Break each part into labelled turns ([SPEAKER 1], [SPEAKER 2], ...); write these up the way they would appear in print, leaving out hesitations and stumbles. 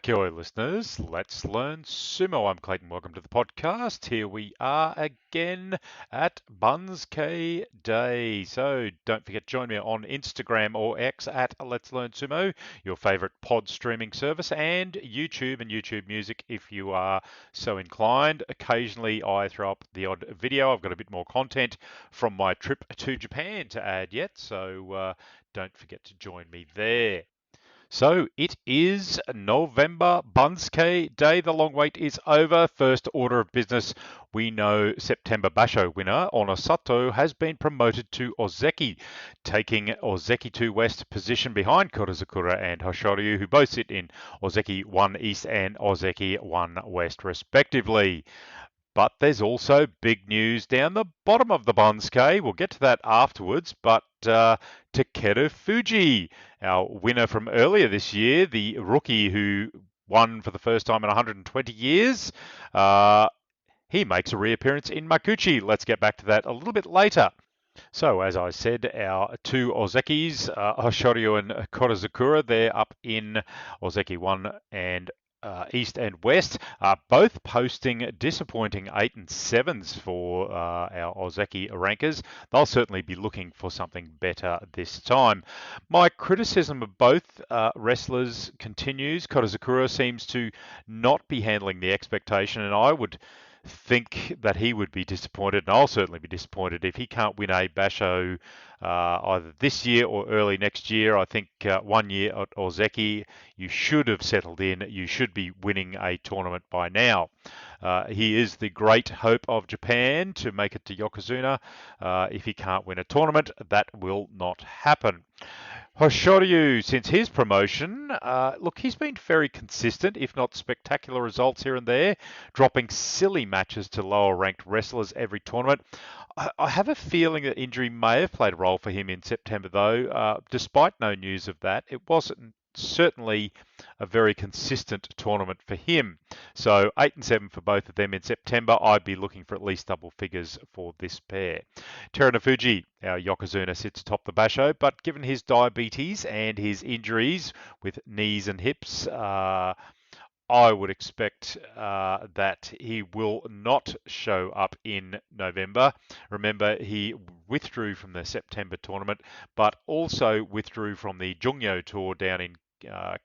[SPEAKER 1] Kia listeners, let's learn sumo. I'm Clayton. Welcome to the podcast. Here we are again at Banzuke Day. So don't forget to join me on Instagram or X at Let's Learn Sumo, your favorite pod streaming service, and YouTube Music if you are so inclined. Occasionally I throw up the odd video. I've got a bit more content from my trip to Japan to add yet, so don't forget to join me there. So it is November Banzuke Day. The long wait is over. First order of business. We know September Basho winner Onosato has been promoted to Ozeki, taking Ozeki 2 West position behind Kurozakura and Hoshoryu, who both sit in Ozeki 1 East and Ozeki 1 West respectively. But there's also big news down the bottom of the Banzuke. We'll get to that afterwards. But Takeru Fuji, our winner from earlier this year, the rookie who won for the first time in 120 years, he makes a reappearance in Makuuchi. Let's get back to that a little bit later. So, as I said, our two Ozekis, Hoshoryu and Kurozakura, they're up in Ozeki 1 and East and West, are both posting disappointing 8 and 7s for our Ozeki rankers. They'll certainly be looking for something better this time. My criticism of both wrestlers continues. Kurozakura seems to not be handling the expectation, and I would think that he would be disappointed, and I'll certainly be disappointed if he can't win a Basho either this year or early next year. I think 1 year at Ozeki, you should have settled in. You should be winning a tournament by now. He is the great hope of Japan to make it to Yokozuna. If he can't win a tournament, that will not happen. Hoshoryu, since his promotion, look, he's been very consistent, if not spectacular results here and there, dropping silly matches to lower ranked wrestlers every tournament. I have a feeling that injury may have played a role for him in September, though. Despite no news of that, it wasn't certainly a very consistent tournament for him. So 8 and 7 for both of them in September. I'd be looking for at least double figures for this pair. Terunofuji, our Yokozuna, sits atop the Basho, but given his diabetes and his injuries with knees and hips, I would expect that he will not show up in November. Remember, he withdrew from the September tournament, but also withdrew from the Jungyo tour down in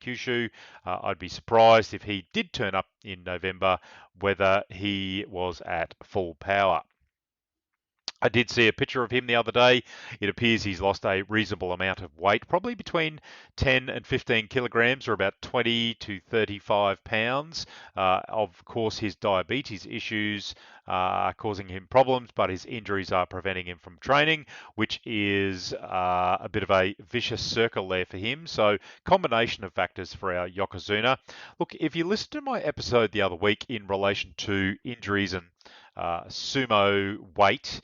[SPEAKER 1] Kyushu. I'd be surprised if he did turn up in November, whether he was at full power. I did see a picture of him the other day. It appears he's lost a reasonable amount of weight, probably between 10 and 15 kilograms, or about 20 to 35 pounds. Of course, his diabetes issues are causing him problems, but his injuries are preventing him from training, which is a bit of a vicious circle there for him. So, combination of factors for our Yokozuna. Look, if you listened to my episode the other week in relation to injuries and sumo weight,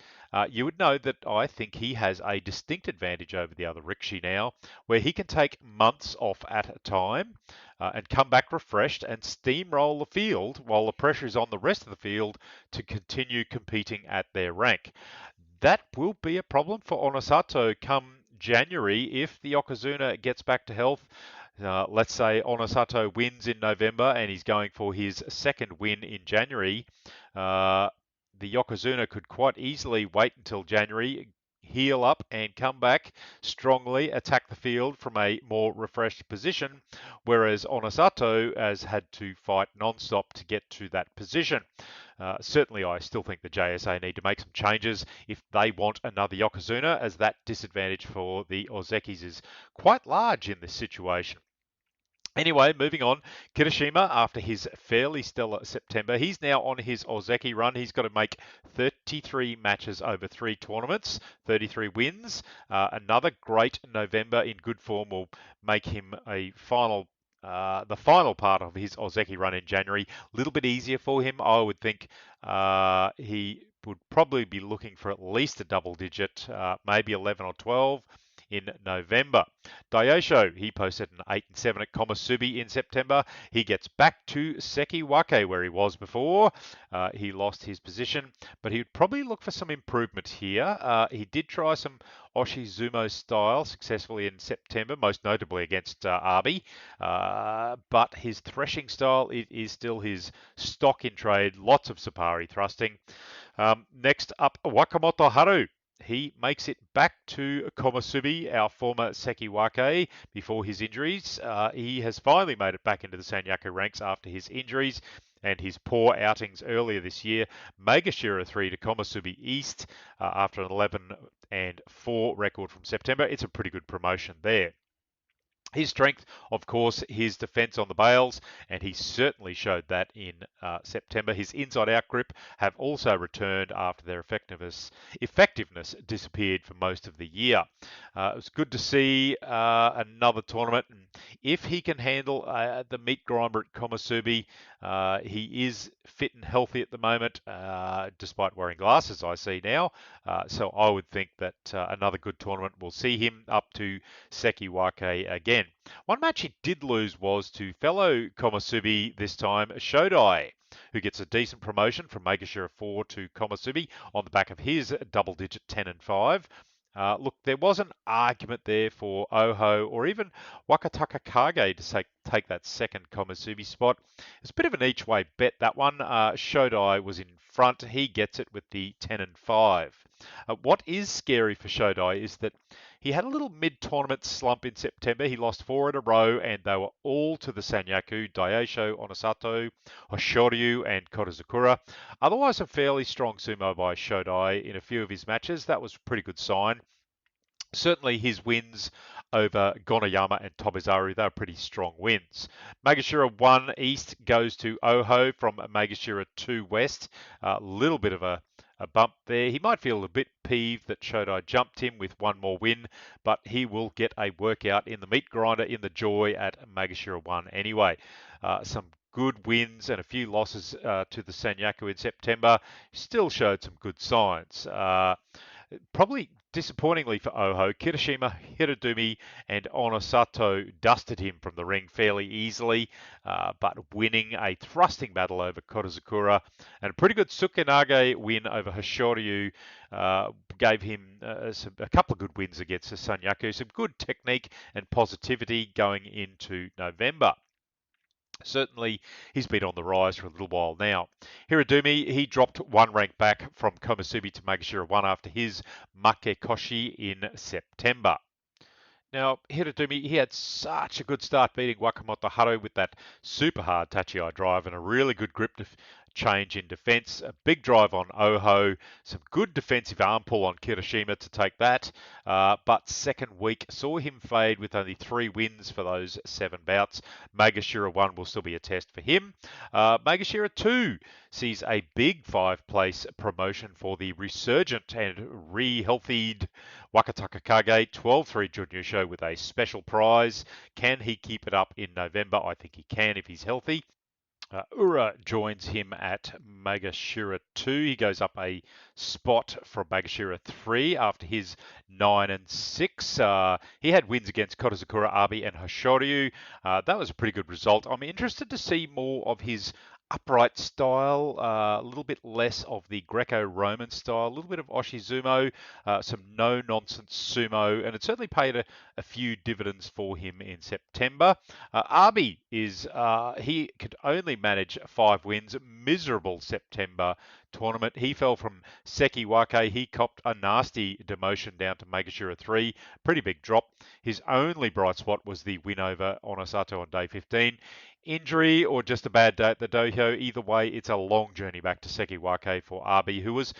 [SPEAKER 1] you would know that I think he has a distinct advantage over the other Rikishi now, where he can take months off at a time and come back refreshed and steamroll the field while the pressure is on the rest of the field to continue competing at their rank. That will be a problem for Onosato come January if the Yokozuna gets back to health. Let's say Onosato wins in November and he's going for his second win in January. The Yokozuna could quite easily wait until January, heal up and come back strongly, attack the field from a more refreshed position, whereas Onosato has had to fight non-stop to get to that position. Certainly, I still think the JSA need to make some changes if they want another Yokozuna, as that disadvantage for the Ozekis is quite large in this situation. Anyway, moving on, Kirishima, after his fairly stellar September, he's now on his Ozeki run. He's got to make 33 matches over 3 tournaments, 33 wins. Another great November in good form will make him the final part of his Ozeki run in January a little bit easier for him. I would think he would probably be looking for at least a double digit, maybe 11 or 12. in November. Daisho, he posted an 8-7 at Komusubi in September. He gets back to Sekiwake where he was before. He lost his position, but he would probably look for some improvement here. He did try some Oshizumo style successfully in September, most notably against Arby. But his threshing style is still his stock in trade, lots of Sapari thrusting. Next up, Wakamoto Haru. He makes it back to Komusubi, our former Sekiwake, before his injuries. He has finally made it back into the Sanyaku ranks after his injuries and his poor outings earlier this year. Megashira 3 to Komusubi East after an 11-4 record from September. It's a pretty good promotion there. His strength, of course, his defence on the bails, and he certainly showed that in September. His inside-out grip have also returned after their effectiveness disappeared for most of the year. It was good to see another tournament. And if he can handle the meat grinder at Komusubi, he is fit and healthy at the moment, despite wearing glasses, I see now. So I would think that another good tournament will see him up to Sekiwake again. One match he did lose was to fellow Komusubi this time, Shodai, who gets a decent promotion from Megashira 4 to Komusubi on the back of his double-digit 10-5. Look, there was an argument there for Oho or even Wakataka Kage to take that second Komusubi spot. It's a bit of an each-way bet, that one. Shodai was in front. He gets it with the 10-5. What is scary for Shodai is that he had a little mid-tournament slump in September. He lost 4 in a row, and they were all to the Sanyaku, Daisho, Onosato, Hoshoryu, and Korozukura. Otherwise, a fairly strong sumo by Shodai in a few of his matches. That was a pretty good sign. Certainly his wins over Gonoyama and Tobizaru, they were pretty strong wins. Megashira 1 East goes to Oho from Megashira 2 West. A little bit of a bump there. He might feel a bit peeved that Shodai jumped him with one more win, but he will get a workout in the meat grinder in the Joy at Megashira 1 anyway. Some good wins and a few losses to the Sanyaku in September. Still showed some good signs. Probably disappointingly for Oho, Kirishima, Hirodumi, and Onosato dusted him from the ring fairly easily, but winning a thrusting battle over Korozukura and a pretty good Tsukenage win over Hoshoryu gave him a couple of good wins against the Sanyaku. Some good technique and positivity going into November. Certainly, he's been on the rise for a little while now. Hirodumi, he dropped one rank back from Komusubi to Megashira 1 after his Makekoshi in September. Now, Hirodumi, he had such a good start beating Wakamoto Haru with that super hard Tachi-Ai drive and a really good grip change in defence. A big drive on Oho, some good defensive arm pull on Kirishima to take that. But second week saw him fade with only 3 wins for those 7 bouts. Megashira 1 will still be a test for him. Megashira 2 sees a big 5-place promotion for the resurgent and re-healthied Wakataka Kage, 12-3 Junior Show with a special prize. Can he keep it up in November? I think he can if he's healthy. Ura joins him at Megashira 2. He goes up a spot from Megashira 3 after his 9-6. He had wins against Korozukura, Abi, and Hoshoryu. That was a pretty good result. I'm interested to see more of his upright style, a little bit less of the Greco-Roman style, a little bit of Oshizumo, some no-nonsense sumo, and it certainly paid a few dividends for him in September. Abi he could only manage 5 wins, miserable September tournament. He fell from Sekiwake. He copped a nasty demotion down to Megashira 3. Pretty big drop. His only bright spot was the win over Onosato on day 15. Injury or just a bad day at the dojo, either way, it's a long journey back to Sekiwake for Abi, who was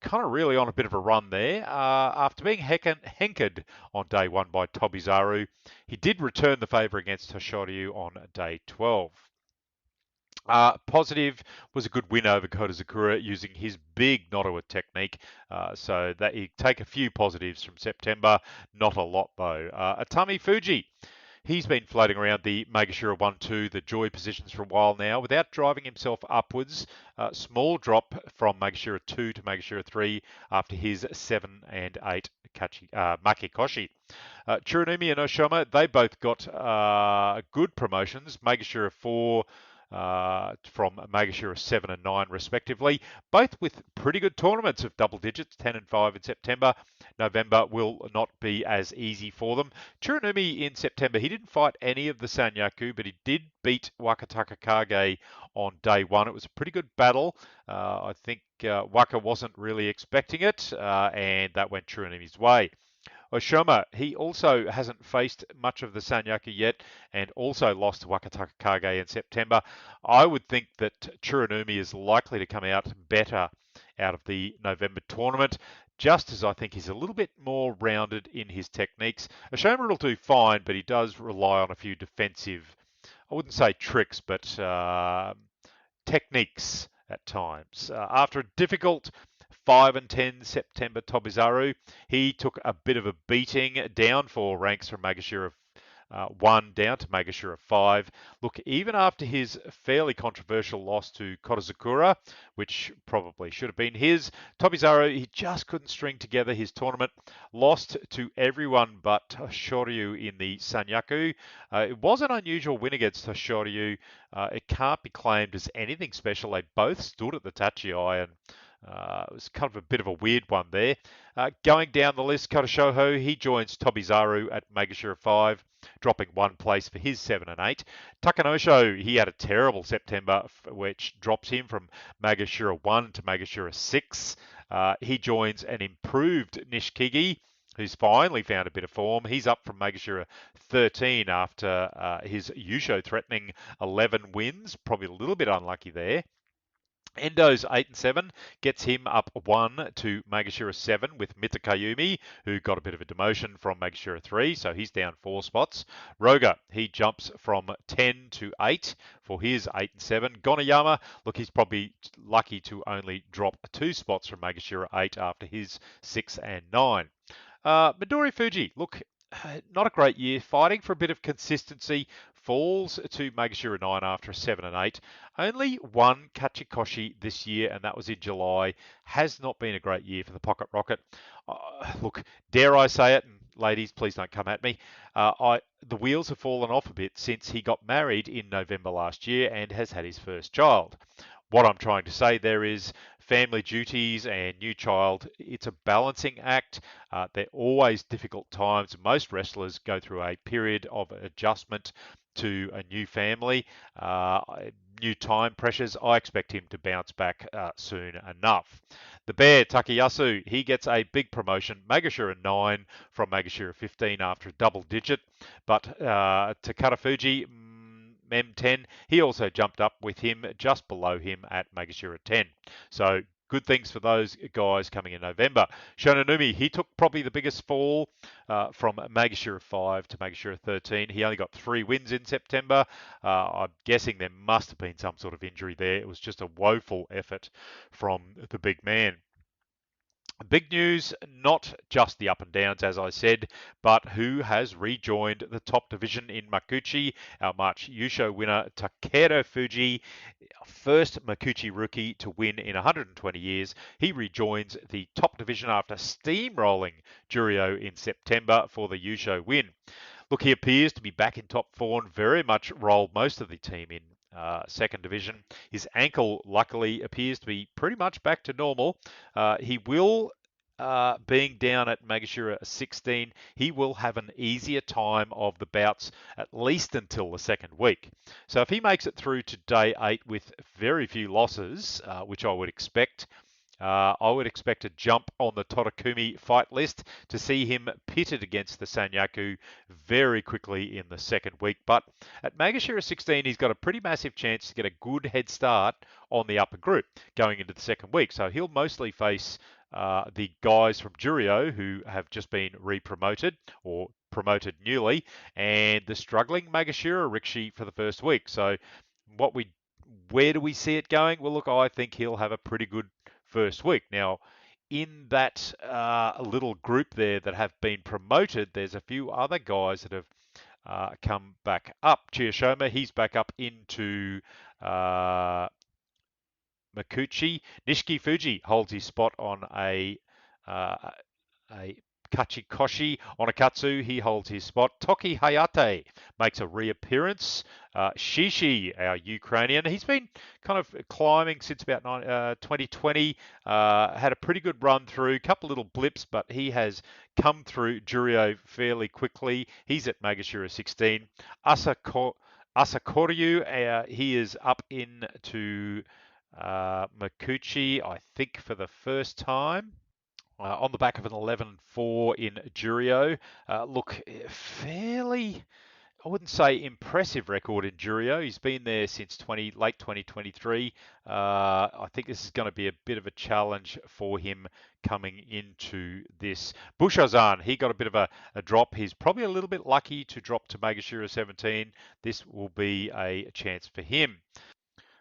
[SPEAKER 1] kind of really on a bit of a run there. After being henkered on day 1 by Tobizaru, he did return the favour against Hoshoryu on day 12. Positive was a good win over Korozukura using his big Nodowa technique. So that you take a few positives from September, not a lot though. Atami Fuji. He's been floating around the Megashira 1-2, the Joy positions for a while now, without driving himself upwards. Small drop from Megashira 2 to Megashira 3 after his 7-8 Makekoshi. Chiranumi and Oshima, they both got good promotions. Magashira 4 from Magashira 7 and 9 respectively, both with pretty good tournaments of double digits, 10 and 5 in September. November will not be as easy for them. Chiranumi in September, he didn't fight any of the Sanyaku, but he did beat Wakataka Kage on day one. It was a pretty good battle. I think Waka wasn't really expecting it, and that went Chiranumi's way. Oshima, he also hasn't faced much of the Sanyaku yet and also lost to Wakataka Kage in September. I would think that Chiranumi is likely to come out better out of the November tournament, just as I think he's a little bit more rounded in his techniques. Oshima will do fine, but he does rely on a few defensive, I wouldn't say tricks, but techniques at times. After a difficult 5 and 10 September Tobizaru, he took a bit of a beating, down 4 ranks from Magashira 1 down to Magashira 5. Look, even after his fairly controversial loss to Kotozakura, which probably should have been his, Tobizaru, he just couldn't string together his tournament, lost to everyone but Hoshoryu in the Sanyaku. It was an unusual win against Hoshoryu. It can't be claimed as anything special. They both stood at the Tachiai, and it was kind of a bit of a weird one there. Going down the list, Kotoshoho, he joins Tobizaru at Magashira 5, dropping 1 place for his 7 and 8. Takanosho, he had a terrible September, which drops him from Magashira 1 to Magashira 6. He joins an improved Nishikigi, who's finally found a bit of form. He's up from Magashira 13 after his Yusho threatening 11 wins. Probably a little bit unlucky there. Endo's 8 and 7 gets him up 1 to Magashira 7 with Mitakayumi, who got a bit of a demotion from Magashira 3, so he's down 4 spots. Roga, he jumps from 10 to 8 for his 8 and 7. Gonayama, look, he's probably lucky to only drop 2 spots from Magashira 8 after his 6 and 9. Midori Fuji, look, not a great year, fighting for a bit of consistency, falls to Magashira 9 after a 7 and 8. Only one Kachikoshi this year, and that was in July. Has not been a great year for the Pocket Rocket. Look, dare I say it, and ladies, please don't come at me. The wheels have fallen off a bit since he got married in November last year and has had his first child. What I'm trying to say there is family duties and new child, it's a balancing act. They're always difficult times. Most wrestlers go through a period of adjustment to a new family, new time pressures. I expect him to bounce back soon enough. The Bear, Takayasu, he gets a big promotion. Magashira 9 from Magashira 15 after a double digit. But Takara Fuji, Mem 10, he also jumped up with him just below him at Magashira 10. So good things for those guys coming in November. Shononumi, he took probably the biggest fall from Magashira 5 to Magashira 13. He only got 3 wins in September. I'm guessing there must have been some sort of injury there. It was just a woeful effort from the big man. Big news, not just the up and downs, as I said, but who has rejoined the top division in Makuuchi. Our March Yusho winner, Takeda Fuji, first Makuuchi rookie to win in 120 years. He rejoins the top division after steamrolling Juryo in September for the Yusho win. Look, he appears to be back in top form, very much rolled most of the team in second division. His ankle, luckily, appears to be pretty much back to normal. He will, being down at Magashira 16, he will have an easier time of the bouts, at least until the second week. So if he makes it through to day 8 with very few losses, which I would expect, a jump on the Torakumi fight list to see him pitted against the Sanyaku very quickly in the second week. But at Magashira 16, he's got a pretty massive chance to get a good head start on the upper group going into the second week. So he'll mostly face the guys from Juryo who have just been re-promoted or promoted newly, and the struggling Magashira Rikishi for the first week. So where do we see it going? Well, look, I think he'll have a pretty good first week. Now, in that little group there that have been promoted, there's a few other guys that have come back up. Chiyoshima, he's back up into Makuuchi. Nishiki Fuji holds his spot on a Kachikoshi Onakatsu, he holds his spot. Toki Hayate makes a reappearance. Shishi, our Ukrainian, he's been kind of climbing since about 2020. Had a pretty good run through, a couple little blips, but he has come through Juryo fairly quickly. He's at Magashira 16. Asakoryu, he is up into Makuchi, I think, for the first time. On the back of an 11-4 in Juryo. Look, fairly, I wouldn't say impressive record in Juryo. He's been there since late 2023. I think this is going to be a bit of a challenge for him coming into this. Bushazan, he got a bit of a drop. He's probably a little bit lucky to drop to Magashira 17. This will be a chance for him.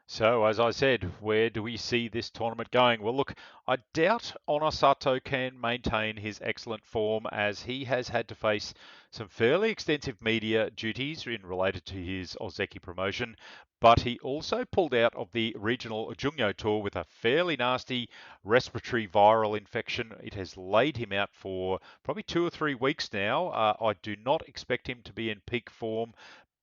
[SPEAKER 1] So, as I said, where do we see this tournament going? Well, look, I doubt Onosato can maintain his excellent form as he has had to face some fairly extensive media duties related to his Ozeki promotion, but he also pulled out of the regional Jungyo tour with a fairly nasty respiratory viral infection. It has laid him out for probably 2 or 3 weeks now. I do not expect him to be in peak form,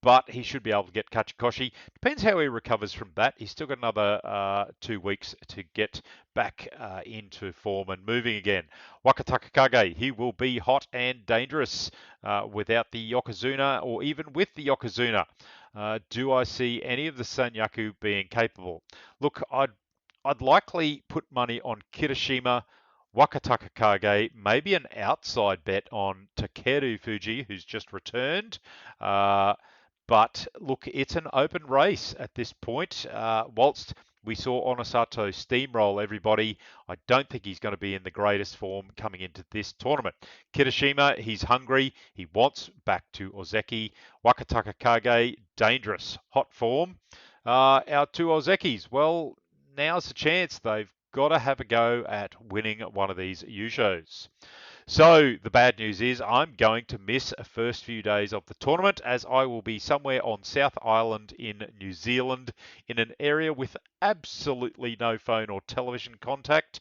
[SPEAKER 1] but he should be able to get Kachikoshi. Depends how he recovers from that. He's still got another 2 weeks to get back into form and moving again. Wakataka Kage, he will be hot and dangerous without the Yokozuna or even with the Yokozuna. Do I see any of the Sanyaku being capable? Look, I'd likely put money on Kirishima, Wakataka Kage, maybe an outside bet on Takeru Fuji, who's just returned. But look, it's an open race at this point. Whilst we saw Onosato steamroll everybody, I don't think he's going to be in the greatest form coming into this tournament. Kirishima, he's hungry. He wants back to Ozeki. Wakataka Kage, dangerous, hot form. Our two Ozekis, well, now's the chance. They've got to have a go at winning one of these Yushos. So the bad news is I'm going to miss a first few days of the tournament as I will be somewhere on South Island in New Zealand in an area with absolutely no phone or television contact,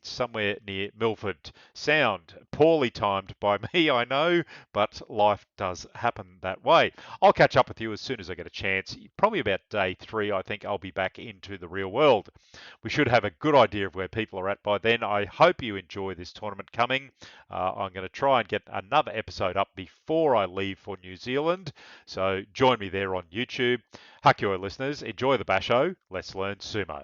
[SPEAKER 1] somewhere near Milford. Sound poorly timed by me, I know, but life does happen that way. I'll catch up with you as soon as I get a chance. Probably about day 3, I think I'll be back into the real world. We should have a good idea of where people are at by then. I hope you enjoy this tournament coming. I'm going to try and get another episode up before I leave for New Zealand. So join me there on YouTube. Hakuo listeners, enjoy the basho. Let's learn sumo.